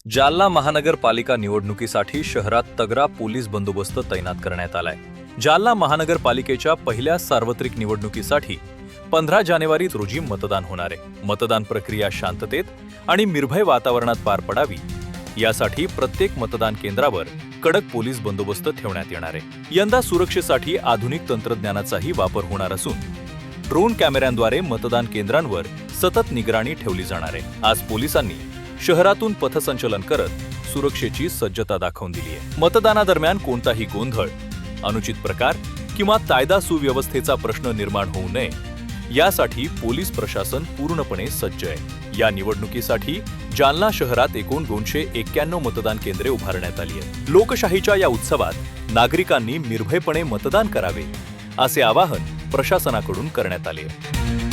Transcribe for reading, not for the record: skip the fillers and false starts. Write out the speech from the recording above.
जालना महानगरपालिका निवडणुकीसाठी शहरात तगडा पोलीस बंदोबस्त तैनात करण्यात आलाय। जालना महानगरपालिकेच्या पहिल्या सार्वत्रिक निवडणुकीसाठी 15 जानेवारी रोजी मतदान होणार आहे। मतदान प्रक्रिया शांततेत आणि निर्भय वातावरणात पार पडावी यासाठी प्रत्येक मतदान केंद्रावर कडक पोलीस बंदोबस्त ठेवण्यात येणार आहे। यंदा सुरक्षेसाठी आधुनिक तंत्रज्ञानाचाही वापर होणार असून ड्रोन कॅमेऱ्यांद्वारे मतदान केंद्रांवर सतत निगराणी ठेवली जाणार आहे। आज पोलिसांनी शहरातून पथसंचलन करत सुरक्षेची सज्जता दाखवून दिली आहे। मतदानादरम्यान कोणताही गोंधळ, अनुचित प्रकार किंवा कायदा सुव्यवस्थेचा प्रश्न निर्माण होऊ नये यासाठी पोलीस प्रशासन पूर्णपणे सज्ज आहे। या निवडणुकीसाठी जालना शहरात एकूण 291 मतदान केंद्रे उभारण्यात आली आहेत। लोकशाहीच्या या उत्सवात नागरिकांनी निर्भयपणे मतदान करावे असे आवाहन प्रशासनाकडून करण्यात आले आहे।